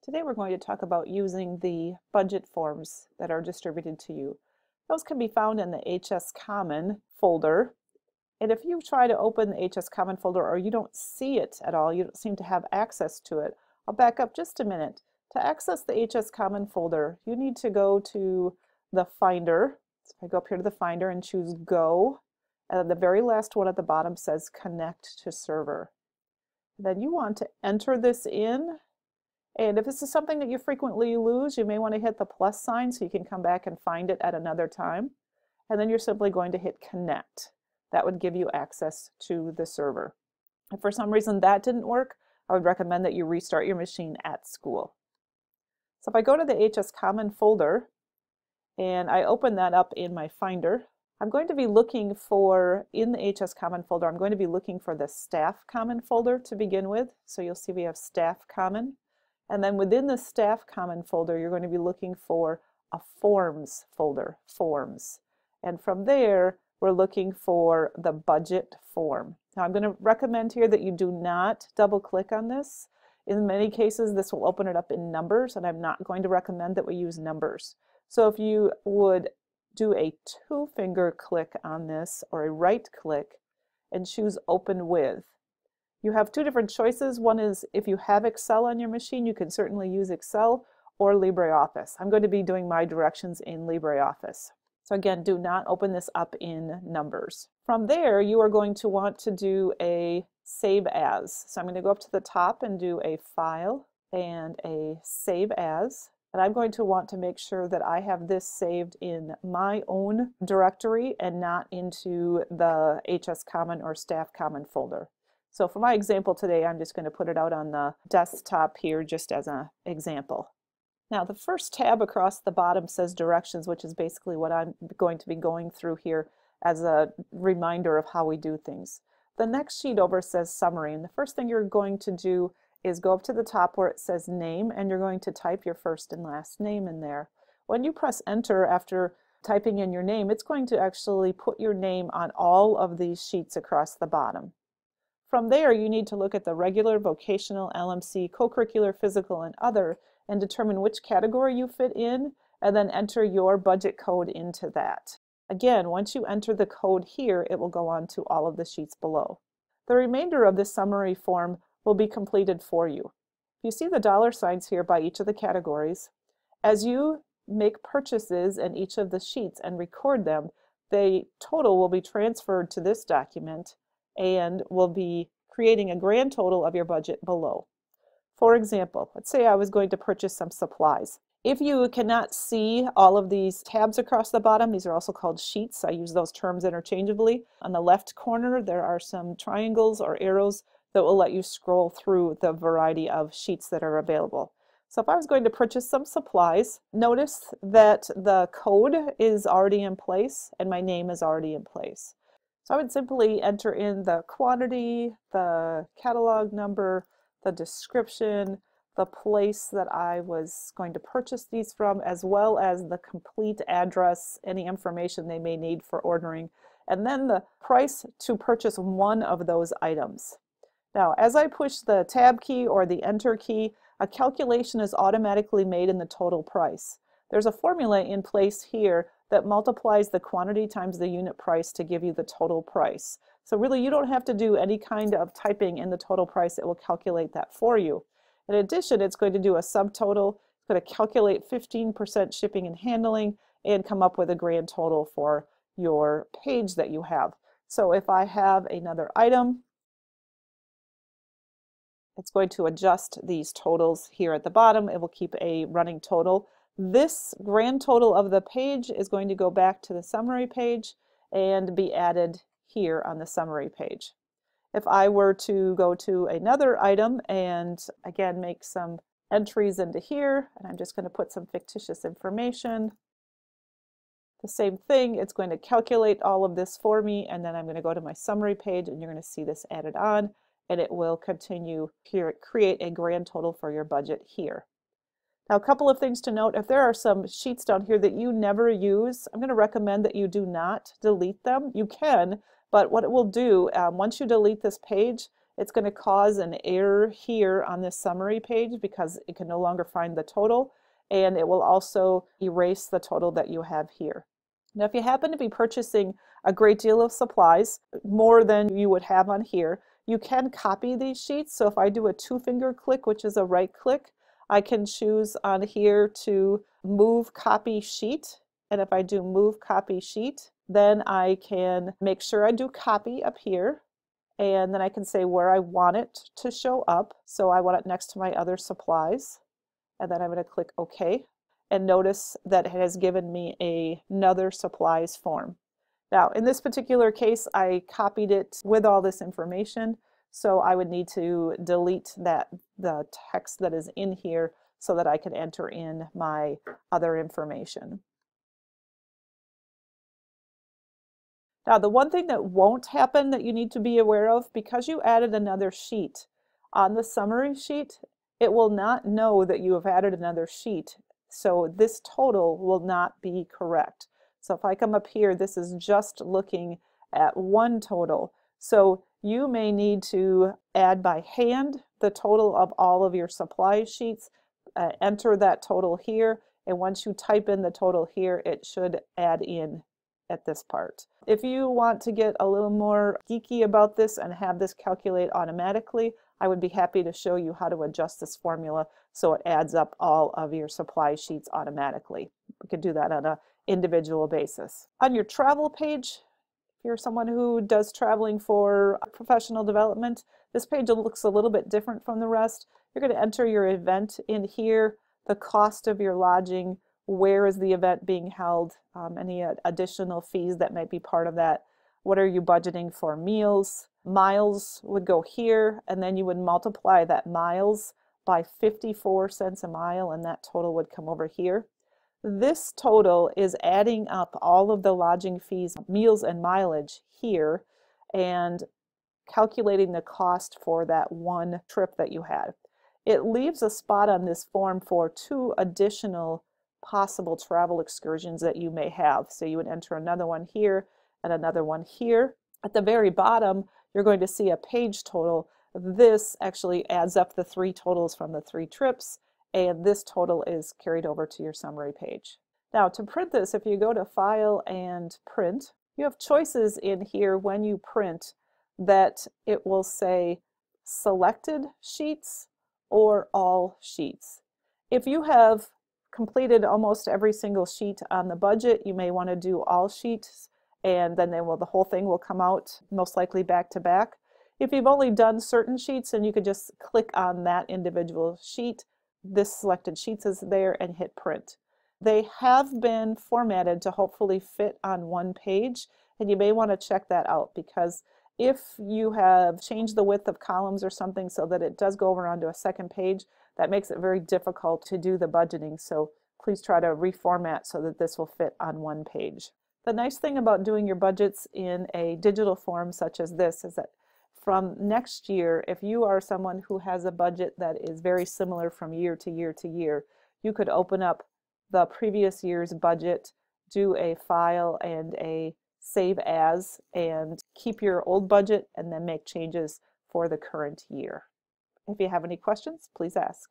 Today we're going to talk about using the budget forms that are distributed to you. Those can be found in the HS Common folder. And if you try to open the HS Common folder or you don't see it at all, you don't seem to have access to it, I'll back up just a minute. To access the HS Common folder, you need to go to the Finder. So I go up here to the Finder and choose Go. And the very last one at the bottom says Connect to Server. Then you want to enter this in. And if this is something that you frequently lose, you may want to hit the plus sign so you can come back and find it at another time. And then you're simply going to hit connect. That would give you access to the server. If for some reason that didn't work, I would recommend that you restart your machine at school. So if I go to the HS Common folder and I open that up in my Finder, I'm going to be looking for, in the HS Common folder, I'm going to be looking for the Staff Common folder to begin with. So you'll see we have Staff Common. And then within the Staff Common folder, you're going to be looking for a Forms folder, Forms. And from there, we're looking for the budget form. Now I'm going to recommend here that you do not double click on this. In many cases, this will open it up in numbers, and I'm not going to recommend that we use numbers. So if you would do a two-finger click on this or a right click and choose Open With, you have two different choices. One is if you have Excel on your machine, you can certainly use Excel or LibreOffice. I'm going to be doing my directions in LibreOffice. So again, do not open this up in numbers. From there, you are going to want to do a Save As. So I'm going to go up to the top and do a File and a Save As. And I'm going to want to make sure that I have this saved in my own directory and not into the HS Common or Staff Common folder. So for my example today, I'm just going to put it out on the desktop here just as an example. Now the first tab across the bottom says Directions, which is basically what I'm going to be going through here as a reminder of how we do things. The next sheet over says Summary, and the first thing you're going to do is go up to the top where it says Name, and you're going to type your first and last name in there. When you press Enter after typing in your name, it's going to actually put your name on all of these sheets across the bottom. From there, you need to look at the regular, vocational, LMC, co-curricular, physical, and other, and determine which category you fit in, and then enter your budget code into that. Again, once you enter the code here, it will go on to all of the sheets below. The remainder of this summary form will be completed for you. You see the dollar signs here by each of the categories. As you make purchases in each of the sheets and record them, the total will be transferred to this document and will be creating a grand total of your budget below. For example, let's say I was going to purchase some supplies. If you cannot see all of these tabs across the bottom, these are also called sheets. I use those terms interchangeably. On the left corner, there are some triangles or arrows that will let you scroll through the variety of sheets that are available. So if I was going to purchase some supplies, notice that the code is already in place and my name is already in place. So I would simply enter in the quantity, the catalog number, the description, the place that I was going to purchase these from, as well as the complete address, any information they may need for ordering, and then the price to purchase one of those items. Now, as I push the Tab key or the Enter key, a calculation is automatically made in the total price. There's a formula in place here that multiplies the quantity times the unit price to give you the total price. So really, you don't have to do any kind of typing in the total price. It will calculate that for you. In addition, it's going to do a subtotal. It's going to calculate 15% shipping and handling and come up with a grand total for your page that you have. So if I have another item, it's going to adjust these totals here at the bottom. It will keep a running total. This grand total of the page is going to go back to the summary page and be added here on the summary page. If I were to go to another item and again make some entries into here, and I'm just going to put some fictitious information, the same thing, it's going to calculate all of this for me, and then I'm going to go to my summary page and you're going to see this added on, and it will continue here, create a grand total for your budget here. Now, a couple of things to note: if there are some sheets down here that you never use, I'm going to recommend that you do not delete them. You can, but what it will do, once you delete this page, It's going to cause an error here on this summary page because it can no longer find the total, and it will also erase the total that you have here. Now, if you happen to be purchasing a great deal of supplies, more than you would have on here, you can copy these sheets. So if I do a two-finger click, which is a right click, I can choose on here to move copy sheet. And if I do move copy sheet, then I can make sure I do copy up here. And then I can say where I want it to show up. So I want it next to my other supplies. And then I'm going to click OK. And notice that it has given me another supplies form. Now, in this particular case, I copied it with all this information, so I would need to delete the text that is in here so that I can enter in my other information. Now, the one thing that won't happen that you need to be aware of, because you added another sheet on the summary sheet, it will not know that you have added another sheet. So this total will not be correct. So if I come up here, this is just looking at one total. So you may need to add by hand the total of all of your supply sheets, enter that total here, and once you type in the total here, it should add in at this part. If you want to get a little more geeky about this and have this calculate automatically, I would be happy to show you how to adjust this formula so it adds up all of your supply sheets automatically. We could do that on an individual basis. On your travel page, if you're someone who does traveling for professional development, this page looks a little bit different from the rest. You're going to enter your event in here, the cost of your lodging, where is the event being held, any additional fees that might be part of that, what are you budgeting for meals. Miles would go here, and then you would multiply that miles by 54 cents a mile, and that total would come over here. This total is adding up all of the lodging fees, meals, and mileage here, and calculating the cost for that one trip that you had. It leaves a spot on this form for 2 additional possible travel excursions that you may have. So you would enter another one here and another one here. At the very bottom, you're going to see a page total. This actually adds up the 3 totals from the 3 trips, and this total is carried over to your summary page. Now, to print this, if you go to File and Print, you have choices in here when you print that it will say Selected Sheets or All Sheets. If you have completed almost every single sheet on the budget, you may want to do All Sheets, and then the whole thing will come out most likely back to back. If you've only done certain sheets, then you could just click on that individual sheet. This selected sheets is there and hit print. They have been formatted to hopefully fit on one page, and you may want to check that out, because if you have changed the width of columns or something so that it does go over onto a second page, that makes it very difficult to do the budgeting. So please try to reformat so that this will fit on one page. The nice thing about doing your budgets in a digital form such as this is that from next year, if you are someone who has a budget that is very similar from year to year to year, you could open up the previous year's budget, do a file and a save as, and keep your old budget and then make changes for the current year. If you have any questions, please ask.